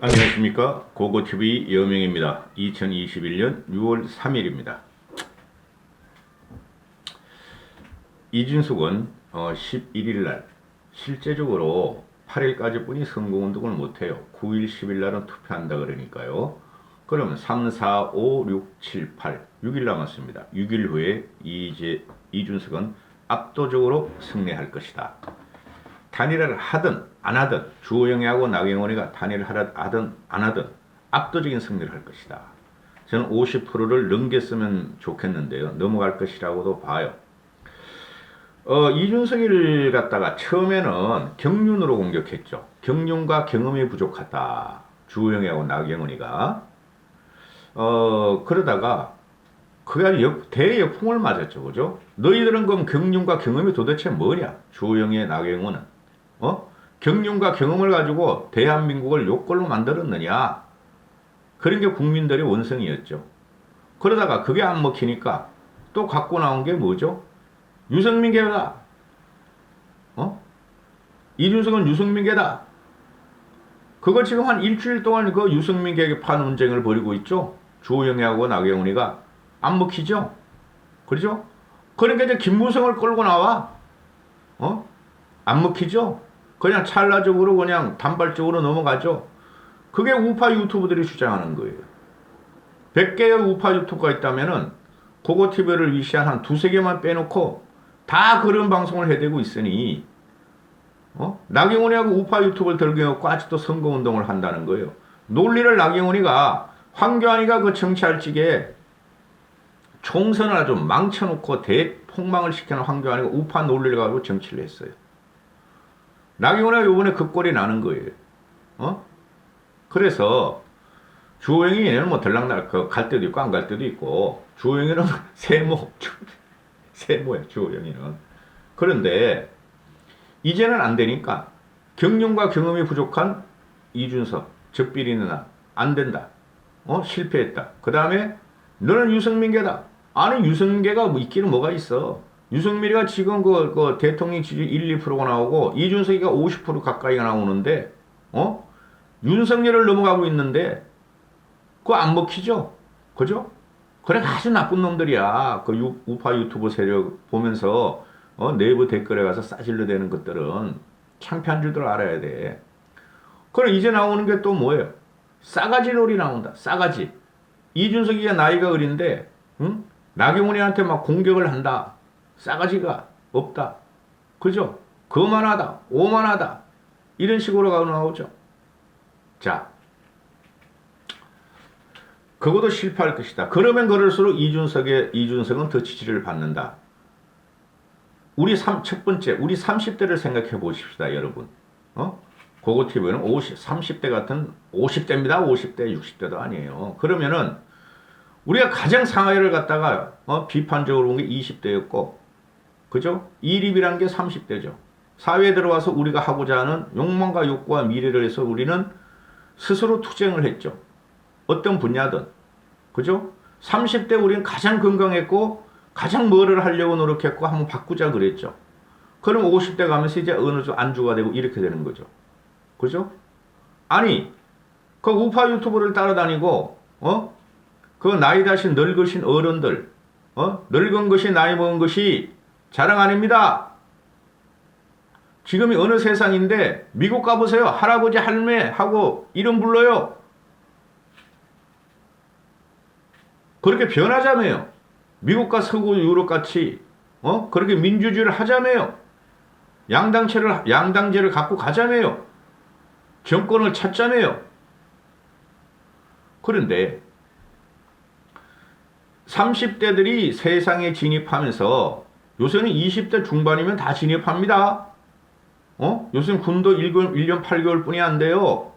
안녕하십니까. 고고TV 여명입니다. 2021년 6월 3일입니다. 이준석은 11일 날 실제적으로 8일까지 뿐이 선거운동을 못해요. 9일, 10일 날은 투표한다 그러니까요. 그러면 3, 4, 5, 6, 7, 8, 6일 남았습니다. 6일 후에 이준석은 압도적으로 승리할 것이다. 단일화를 하든 안 하든 주호영이하고 나경원이가 단일화를 하든 안 하든 압도적인 승리를 할 것이다. 저는 50%를 넘겼으면 좋겠는데요. 넘어갈 것이라고도 봐요. 이준석이를 갖다가 처음에는 경륜으로 공격했죠. 경륜과 경험이 부족하다. 주호영이하고 나경원이가. 그러다가 그게 대역풍을 맞았죠. 그죠? 너희들은 그럼 경륜과 경험이 도대체 뭐냐? 주호영의 나경원은. 경륜과 경험을 가지고 대한민국을 요꼴로 만들었느냐? 그런 게 국민들의 원성이었죠. 그러다가 그게 안 먹히니까 또 갖고 나온 게 뭐죠? 유승민계다. 이준석은 유승민계다. 그거 지금 한 일주일 동안 그 유승민계판 논쟁을 벌이고 있죠. 주호영이하고 나경원이가 안 먹히죠. 그렇죠? 그러니까 이제 김무성을 끌고 나와. 안 먹히죠? 그냥 찰나적으로 그냥 단발적으로 넘어가죠. 그게 우파 유튜브들이 주장하는 거예요. 100개의 우파 유튜브가 있다면은 고고TV를 위시한 한 두세 개만 빼놓고 다 그런 방송을 해대고 있으니 나경원이하고 우파 유튜브를 들겨놓고 아직도 선거운동을 한다는 거예요. 논리를 나경원이가 황교안이가 그 정치할 적에 총선을 아주 망쳐놓고 대폭망을 시키는 황교안이가 우파 논리를 가지고 정치를 했어요. 나경원이가 요번에 그 꼴이 나는 거예요. 그래서 주호영이 얘는 뭐 들락날 갈 때도 있고 안 갈 때도 있고 주호영이는 세모야 주호영이는. 그런데 이제는 안 되니까 경륜과 경험이 부족한 이준석 적비리는 안 된다. 실패했다. 그 다음에 너는 유승민계다. 아니 유승민계가 뭐 있기는 뭐가 있어. 유승민이가 지금 그 대통령 지지 1, 2%가 나오고 이준석이가 50% 가까이가 나오는데 윤석열을 넘어가고 있는데 그거 안 먹히죠? 그죠? 그래 아주 나쁜 놈들이야. 그 우파 유튜브 세력 보면서 네이버 댓글에 가서 싸질러 대는 것들은 창피한 줄들 알아야 돼. 그럼 이제 나오는 게 또 뭐예요? 싸가지 놀이 나온다. 싸가지. 이준석이가 나이가 어린데 나경원이한테 막 공격을 한다. 싸가지가 없다. 그죠? 거만하다. 오만하다. 이런 식으로 나오죠. 자, 그것도 실패할 것이다. 그러면 그럴수록 이준석은 더 지지를 받는다. 첫 번째, 우리 30대를 생각해 보십시다, 여러분. 고고TV는 30대 같은 50대입니다. 50대, 60대도 아니에요. 그러면은 우리가 가장 사회를 갖다가 비판적으로 본 게 20대였고, 그죠? 이립이란 게 30대죠. 사회에 들어와서 우리가 하고자 하는 욕망과 욕구와 미래를 해서 우리는 스스로 투쟁을 했죠. 어떤 분야든. 그죠? 30대 우리는 가장 건강했고, 가장 뭐를 하려고 노력했고, 한번 바꾸자 그랬죠. 그럼 50대 가면서 이제 어느 정도 안주가 되고 이렇게 되는 거죠. 그죠? 아니, 그 우파 유튜브를 따라다니고, 그 나이 다신 늙으신 어른들, 늙은 것이 나이 먹은 것이 자랑 아닙니다. 지금이 어느 세상인데 미국 가보세요. 할아버지 할매하고 이름 불러요. 그렇게 변하자며요. 미국과 서구 유럽 같이 그렇게 민주주의를 하자며요. 양당제를 갖고 가자며요. 정권을 찾자며요. 그런데 30대들이 세상에 진입하면서 요새는 20대 중반이면 다 진입합니다. 요새는 군도 1년 8개월 뿐이 안 돼요.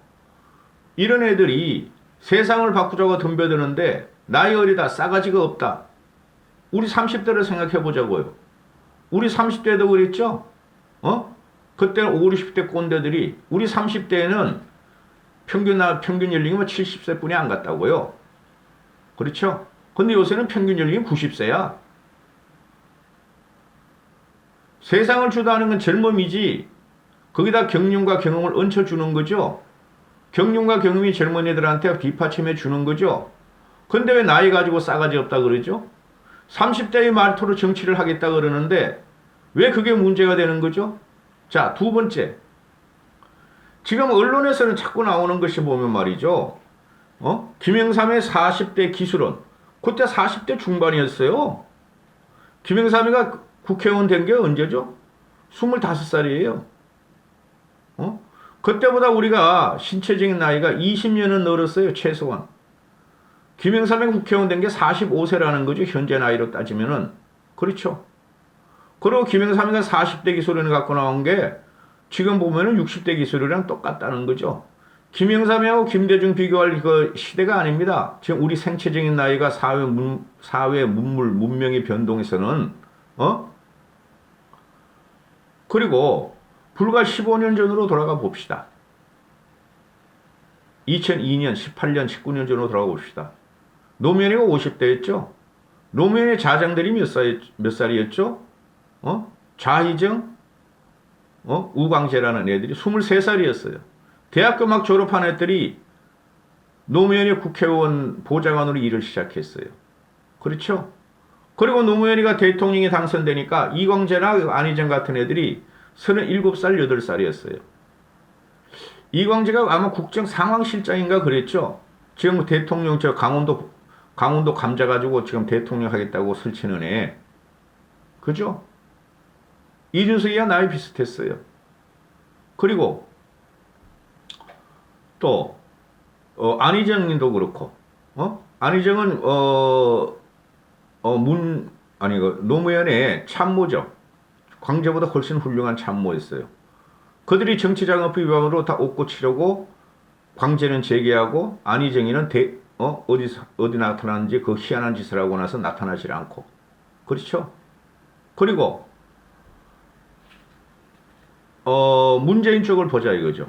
이런 애들이 세상을 바꾸자고 덤벼드는데 나이 어리다, 싸가지가 없다. 우리 30대를 생각해 보자고요. 우리 30대도 그랬죠? 그때는 50, 60대 꼰대들이 우리 30대에는 평균 연령이 70세 뿐이 안 갔다고요. 그렇죠? 근데 요새는 평균 연령이 90세야. 세상을 주도하는 건 젊음이지. 거기다 경륜과 경험을 얹혀주는 거죠. 경륜과 경험이 젊은이들한테 뒷받침해 주는 거죠. 근데 왜 나이 가지고 싸가지 없다 그러죠? 30대의 말투로 정치를 하겠다 그러는데 왜 그게 문제가 되는 거죠? 자, 두 번째. 지금 언론에서는 자꾸 나오는 것이 보면 말이죠. 김영삼의 40대 기술은 그때 40대 중반이었어요. 김영삼이가 국회의원 된 게 언제죠? 25살이에요. 그때보다 우리가 신체적인 나이가 20년은 늘었어요. 최소한. 김영삼이 국회의원 된 게 45세라는 거죠. 현재 나이로 따지면은. 그렇죠. 그리고 김영삼이가 40대 기술을 갖고 나온 게 지금 보면은 60대 기술이랑 똑같다는 거죠. 김영삼하고 김대중 비교할 그 시대가 아닙니다. 지금 우리 생체적인 나이가 사회 문명의 변동에서는, 그리고 불과 15년 전으로 돌아가 봅시다. 2002년, 18년, 19년 전으로 돌아가 봅시다. 노무현이가 50대였죠? 노무현의 자장들이 몇 살이었죠? 좌희정, 우광재라는 애들이 23살이었어요. 대학교 막 졸업한 애들이 노무현이 국회의원 보좌관으로 일을 시작했어요. 그렇죠? 그리고 노무현이가 대통령이 당선되니까 이광재나 안희정 같은 애들이 37살, 8살이었어요. 이광재가 아마 국정상황실장인가 그랬죠? 지금 대통령 강원도 감자 가지고 지금 대통령 하겠다고 설치는 애. 그죠? 이준석이가 나이 비슷했어요. 그리고 또 안희정도 그렇고, 안희정은 노무현의 참모죠. 광재보다 훨씬 훌륭한 참모였어요. 그들이 정치자금법 위반으로 다 옥고 치르고 광재는 재개하고 안희정이는 어디 나타나는지 그 희한한 짓을 하고 나서 나타나질 않고. 그렇죠? 그리고 문재인 쪽을 보자 이거죠.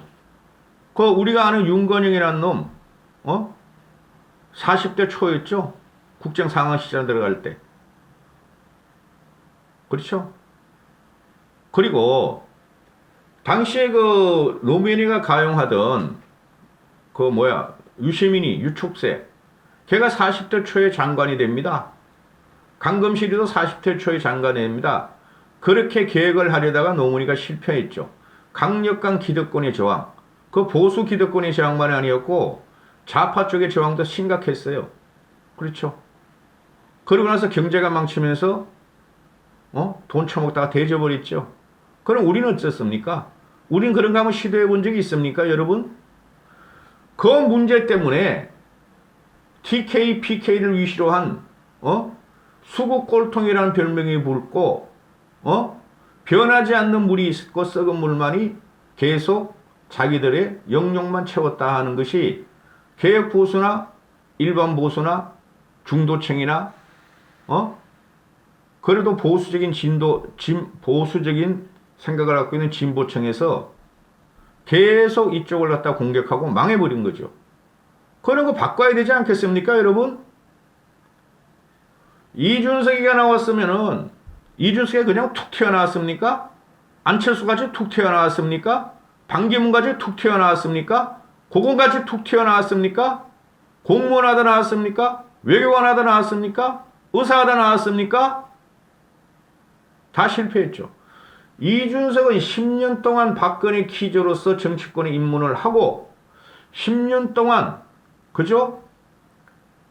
그 우리가 아는 윤건영이라는 놈, 40대 초였죠? 국정상황실장 들어갈 때. 그렇죠? 그리고 당시에 그 노무현이가 가용하던 유시민이 유축세, 걔가 40대 초에 장관이 됩니다. 강금실이도 40대 초에 장관이 됩니다. 그렇게 계획을 하려다가 노무현이가 실패했죠. 강력한 기득권의 저항, 그 보수 기득권의 저항만이 아니었고 좌파 쪽의 저항도 심각했어요. 그렇죠. 그러고 나서 경제가 망치면서 돈 처먹다가 대져버렸죠. 그럼 우리는 어쨌습니까? 우린 그런 거 한번 시도해 본 적이 있습니까, 여러분? 그 문제 때문에 TK, PK를 위시로 한 수국 꼴통이라는 별명이 붙고 변하지 않는 물이 있고 썩은 물만이 계속 자기들의 영역만 채웠다 하는 것이 개혁 보수나 일반 보수나 중도층이나 그래도 보수적인 보수적인 생각을 갖고 있는 진보층에서 계속 이쪽을 갖다 공격하고 망해버린 거죠. 그런 거 바꿔야 되지 않겠습니까, 여러분? 이준석이가 나왔으면은 이준석이 그냥 툭 튀어나왔습니까? 안철수같이 툭 튀어나왔습니까? 반기문같이 툭 튀어나왔습니까? 고건같이 툭 튀어나왔습니까? 공무원 하다 나왔습니까? 외교관 하다 나왔습니까? 의사 하다 나왔습니까? 다 실패했죠. 이준석은 10년 동안 박근혜 키즈로서 정치권에 입문을 하고 10년 동안 그죠?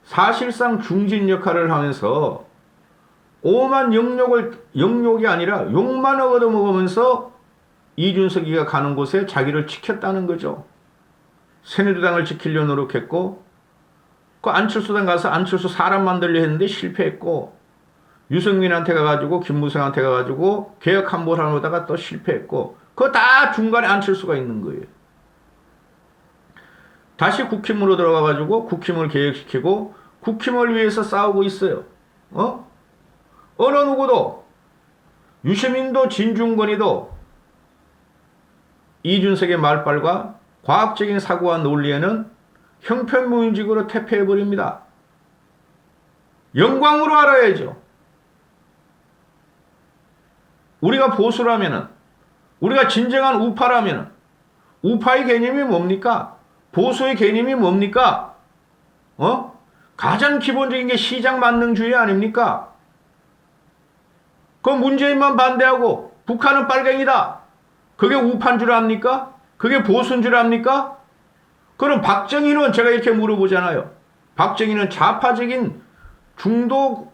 사실상 중진 역할을 하면서 오만 영욕이 아니라 욕만 얻어먹으면서 이준석이가 가는 곳에 자기를 지켰다는 거죠. 새누리당을 지키려 노력했고 그 안철수당 가서 안철수 사람 만들려 했는데 실패했고 유승민한테 가가지고 김무성한테 가가지고 개혁 한번 하려다가 또 실패했고 그거 다 중간에 안철수가 있는 거예요. 다시 국힘으로 들어가가지고 국힘을 개혁시키고 국힘을 위해서 싸우고 있어요. 어느 누구도 유시민도 진중권이도 이준석의 말빨과 과학적인 사고와 논리에는 형편무인직으로 퇴폐해버립니다. 영광으로 알아야죠. 우리가 보수라면은, 우리가 진정한 우파라면은, 우파의 개념이 뭡니까? 보수의 개념이 뭡니까? 가장 기본적인 게 시장 만능주의 아닙니까? 그 문재인만 반대하고 북한은 빨갱이다. 그게 우파인 줄 압니까? 그게 보수인 줄 압니까? 그럼 박정희는 제가 이렇게 물어보잖아요. 박정희는 좌파적인 중도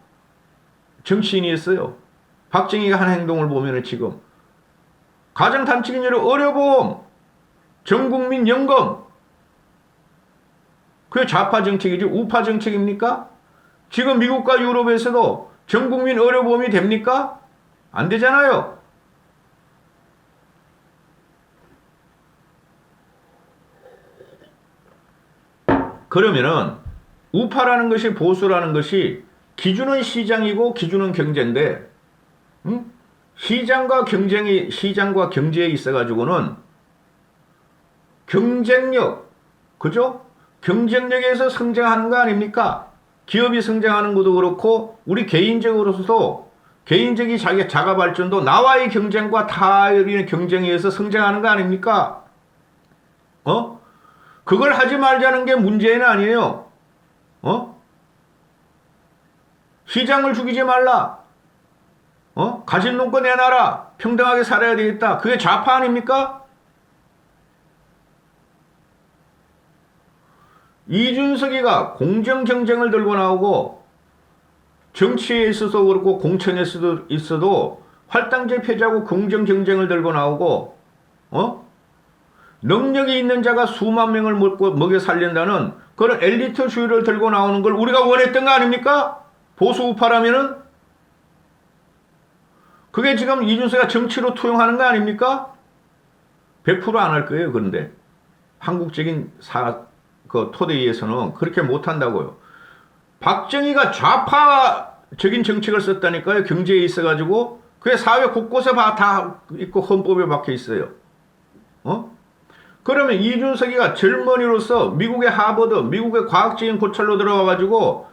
정치인이었어요. 박정희가 한 행동을 보면은 지금 가정단체인 의료보험, 전국민 연금, 그게 좌파 정책이지 우파 정책입니까? 지금 미국과 유럽에서도 전국민 의료보험이 됩니까? 안 되잖아요. 그러면은 우파라는 것이 보수라는 것이 기준은 시장이고 기준은 경제인데, 시장과 경제에 있어가지고는 경쟁력, 그죠? 경쟁력에서 성장하는 거 아닙니까? 기업이 성장하는 것도 그렇고, 우리 개인적으로서도 개인적인 자가 발전도 나와의 경쟁과 타인의 경쟁에 의해서 성장하는 거 아닙니까? 그걸 하지 말자는 게 문제는 아니에요. 시장을 죽이지 말라. 가진 놈거 내놔라. 평등하게 살아야 되겠다. 그게 좌파 아닙니까? 이준석이가 공정 경쟁을 들고 나오고 정치에 있어서 그렇고 공천에 있어도 할당제 폐지하고 공정 경쟁을 들고 나오고 능력이 있는 자가 수만 명을 먹여 살린다는 그런 엘리트주의를 들고 나오는 걸 우리가 원했던 거 아닙니까? 보수 우파라면은 그게 지금 이준석이가 정치로 투영하는 거 아닙니까? 100% 안 할 거예요. 그런데 한국적인 그 토대에서는 그렇게 못한다고요. 박정희가 좌파적인 정책을 썼다니까요. 경제에 있어가지고 그게 사회 곳곳에 다 있고 헌법에 박혀 있어요. 그러면 이준석이가 젊은이로서 미국의 하버드, 미국의 과학적인 고찰로 들어와가지고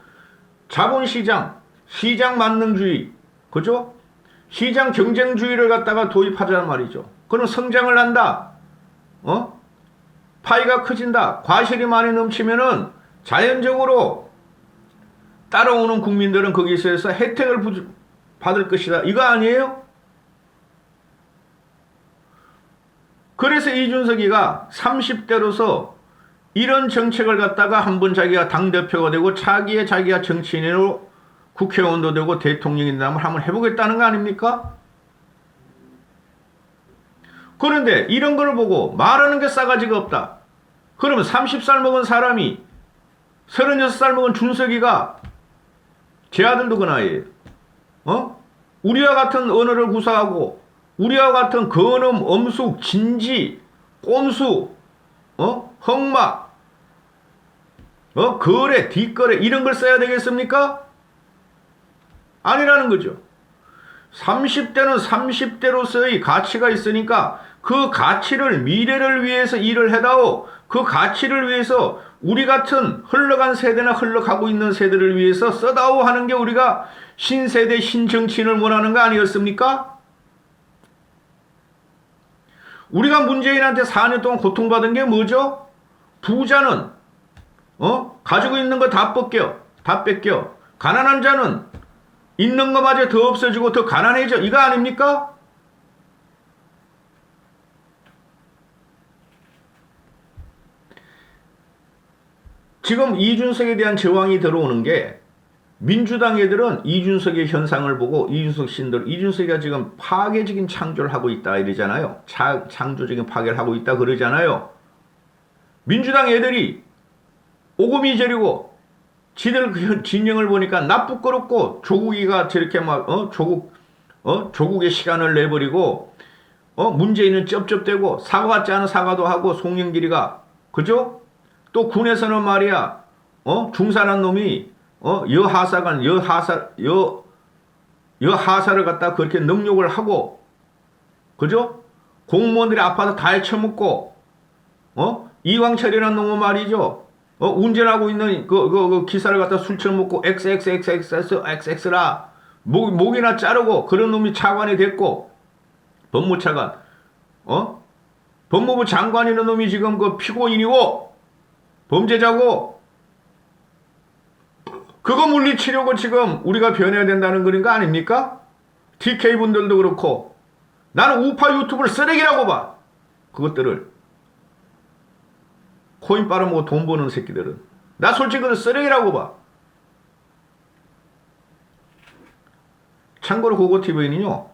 자본시장, 시장 만능주의, 그죠? 시장 경쟁주의를 갖다가 도입하자는 말이죠. 그럼 성장을 한다. 파이가 커진다. 과실이 많이 넘치면은 자연적으로 따라오는 국민들은 거기서 혜택을 받을 것이다. 이거 아니에요? 그래서 이준석이가 30대로서 이런 정책을 갖다가 한번 자기가 당대표가 되고 자기가 정치인으로 국회의원도 되고 대통령이 된다면 한번 해보겠다는 거 아닙니까? 그런데 이런 걸 보고 말하는 게 싸가지가 없다. 그러면 30살 먹은 사람이 36살 먹은 준석이가 제 아들도 그 나이에요. 우리와 같은 언어를 구사하고 우리와 같은 근엄, 엄숙, 진지, 꼼수, 헝막, 거래, 뒷거래 이런 걸 써야 되겠습니까? 아니라는 거죠. 30대는 30대로서의 가치가 있으니까 그 가치를 미래를 위해서 일을 해다오. 그 가치를 위해서 우리 같은 흘러간 세대나 흘러가고 있는 세대를 위해서 써다오 하는 게 우리가 신세대 신정치인을 원하는 거 아니었습니까? 우리가 문재인한테 4년 동안 고통받은 게 뭐죠? 부자는 가지고 있는 거 다 뺏겨. 가난한 자는 있는 거마저 더 없어지고 더 가난해져. 이거 아닙니까? 지금 이준석에 대한 저항이 들어오는 게 민주당 애들은 이준석의 현상을 보고 이준석이가 지금 파괴적인 창조를 하고 있다 이러잖아요. 창조적인 파괴를 하고 있다 그러잖아요. 민주당 애들이 오금이 저리고 지들 그 진영을 보니까 나쁘거럽고 조국이가 저렇게 막 조국의 시간을 내버리고 문재인은 쩝쩝대고 사과 같지 않은 사과도 하고 송영길이가 그죠? 또 군에서는 말이야 중산한 놈이 여하사를 갖다 그렇게 능욕을 하고 그죠? 공무원들이 아파서 다 헤쳐먹고 이광철이라는 놈은 말이죠. 운전하고 있는 그 기사를 갖다 술 처먹고 XXXX라 목이나 자르고 그런 놈이 차관이 됐고 법무차관 법무부 장관이라는 놈이 지금 그 피고인이고 범죄자고 그거 물리치려고 지금 우리가 변해야 된다는 그런 거 아닙니까? TK분들도 그렇고 나는 우파 유튜브를 쓰레기라고 봐. 그것들을 코인 빨아먹고 돈 버는 새끼들은 나 솔직히 그건 쓰레기라고 봐. 참고로 고고TV는요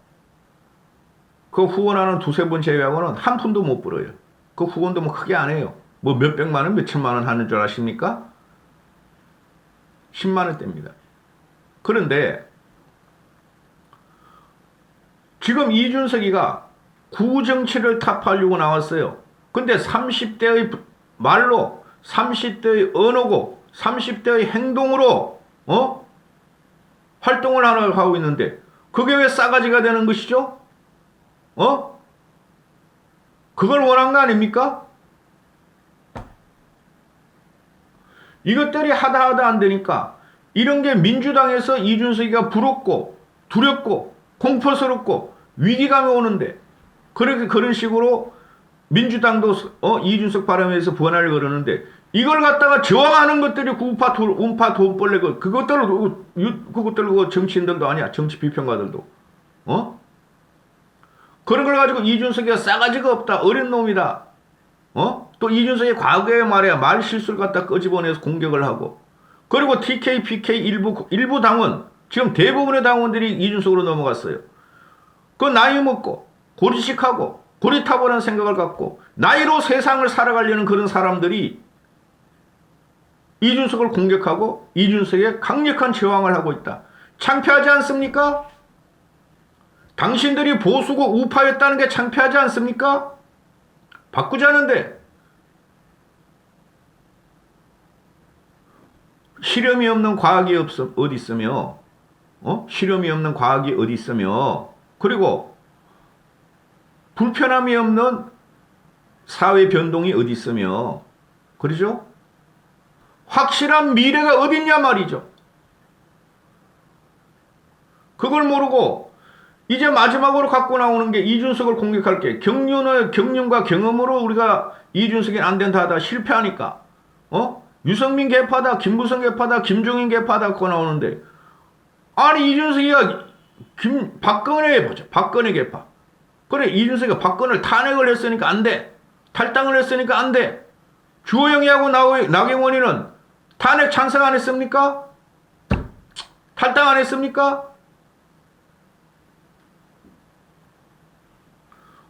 그 후원하는 두세 번 제외하고는 한 푼도 못 벌어요. 그 후원도 뭐 크게 안 해요. 뭐 몇백만 원 몇천만 원 하는 줄 아십니까? 10만 원대입니다. 그런데 지금 이준석이가 구정치를 타파하려고 나왔어요. 근데 30대의 말로 30대의 언어고 30대의 행동으로 활동을 하고 있는데 그게 왜 싸가지가 되는 것이죠? 그걸 원한 거 아닙니까? 이것들이 하다 안 되니까 이런 게 민주당에서 이준석이가 부럽고 두렵고 공포스럽고 위기감이 오는데 그렇게 그런 식으로 민주당도 이준석 바람에서 번화를 걸었는데 이걸 갖다가 저항하는 것들이 우파 돈벌레 그것들 정치인들도 아니야. 정치 비평가들도 그런 걸 가지고 이준석이가 싸가지가 없다. 어린 놈이다. 또 이준석이 과거에 말이야 말 실수를 갖다 끄집어내서 공격을 하고 그리고 TK, PK 일부 당원 지금 대부분의 당원들이 이준석으로 넘어갔어요. 그 나이 먹고 고리식하고 고리타분한 생각을 갖고 나이로 세상을 살아가려는 그런 사람들이 이준석을 공격하고 이준석에 강력한 저항을 하고 있다. 창피하지 않습니까? 당신들이 보수고 우파였다는 게 창피하지 않습니까? 바꾸자는데 실험이 없는 과학이 어디 있으며 실험이 없는 과학이 어디 있으며 그리고 불편함이 없는 사회 변동이 어디 있으며 그러죠? 확실한 미래가 어딨냐 말이죠. 그걸 모르고 이제 마지막으로 갖고 나오는 게 이준석을 공격할 게 경륜과 경험으로 우리가 이준석이 안 된다 하다 실패하니까 유승민 개파다 김무성 개파다 김종인 개파다 갖고 나오는데 아니 이준석이가 박근혜 보자. 박근혜 개파. 그래 이준석이가 박근혜를 탄핵을 했으니까 안 돼. 탈당을 했으니까 안 돼. 주호영이하고 나경원이는 탄핵 찬성 안 했습니까? 탈당 안 했습니까?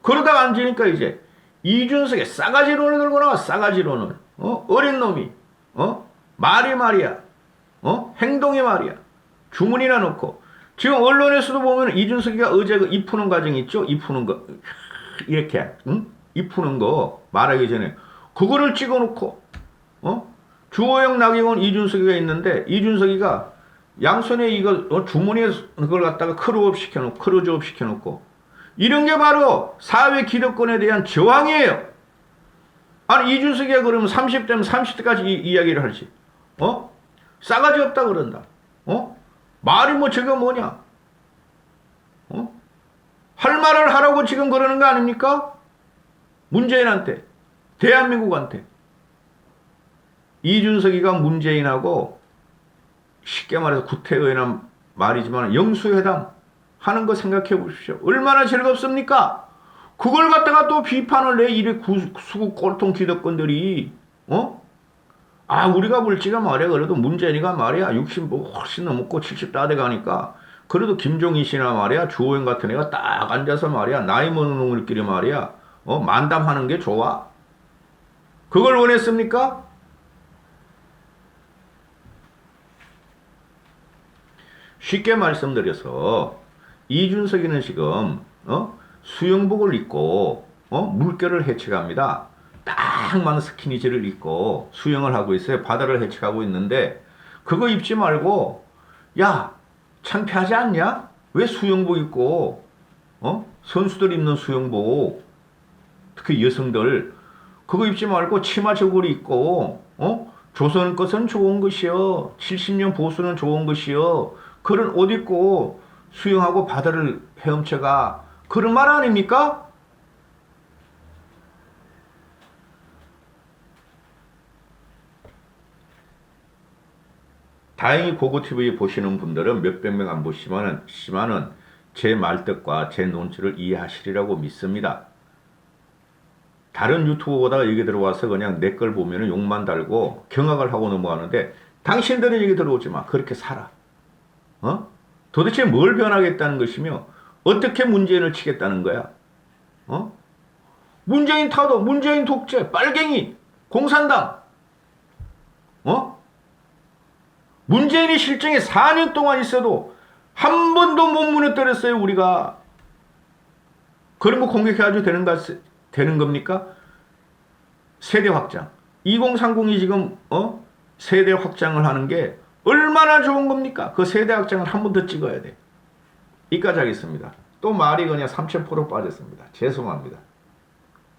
그러다가 앉으니까 이제 이준석의 싸가지론을 들고 나와. 싸가지론을. 어린 놈이 말이 말이야. 행동이 말이야. 주문이나 놓고 지금 언론에서도 보면 이준석이가 어제 그 입 푸는 과정 있죠? 입 푸는 거 이렇게 입 푸는 거 말하기 전에 그거를 찍어놓고 주호영 나경원 이준석이가 있는데 이준석이가 양손에 이거 주머니에 그걸 갖다가 크로즈업 시켜놓고 이런 게 바로 사회 기득권에 대한 저항이에요. 아니 이준석이가 그러면 30대면 30대까지 이야기를 할지 싸가지 없다 그런다. 말이 뭐 저거 뭐냐? 할 말을 하라고 지금 그러는 거 아닙니까? 문재인한테, 대한민국한테. 이준석이가 문재인하고 쉽게 말해서 구태의연한 말이지만 영수회담 하는 거 생각해 보십시오. 얼마나 즐겁습니까? 그걸 갖다가 또 비판을 내 이래 수구 꼴통 기득권들이 우리가 물지가 말이야. 그래도 문재인이가 말이야 60 뭐 훨씬 넘었고 70 다 돼가니까 그래도 김종인 씨나 말이야 주호영 같은 애가 딱 앉아서 말이야 나이 먹는 놈들끼리 말이야 만담하는 게 좋아. 그걸 원했습니까? 쉽게 말씀드려서 이준석이는 지금 수영복을 입고 물결을 헤쳐갑니다. 딱 맞는 스키니지를 입고 수영을 하고 있어요. 바다를 헤쳐가고 있는데 그거 입지 말고 야 창피하지 않냐? 왜 수영복 입고 선수들 입는 수영복 특히 여성들 그거 입지 말고 치마 저고리 입고 조선 것은 좋은 것이요 70년 보수는 좋은 것이요 그런 옷 입고 수영하고 바다를 헤엄쳐가 그런 말 아닙니까? 다행히 고고TV 보시는 분들은 몇백 명 안 보시지만은 제 말뜻과 제 논지를 이해하시리라고 믿습니다. 다른 유튜버보다가 여기 들어와서 그냥 내 걸 보면은 욕만 달고 경악을 하고 넘어가는데 당신들은 여기 들어오지 마. 그렇게 살아. 어? 도대체 뭘 변하겠다는 것이며 어떻게 문재인을 치겠다는 거야? 어? 문재인 타도, 문재인 독재, 빨갱이, 공산당. 어? 문재인이 실정에 4년 동안 있어도 한 번도 못 무너뜨렸어요, 우리가. 그런 거 공격해가지고 되는 겁니까? 세대 확장. 2030이 지금, 세대 확장을 하는 게 얼마나 좋은 겁니까? 그 세대 확장을 한 번 더 찍어야 돼. 이까지 하겠습니다. 또 말이 그냥 3000% 빠졌습니다. 죄송합니다.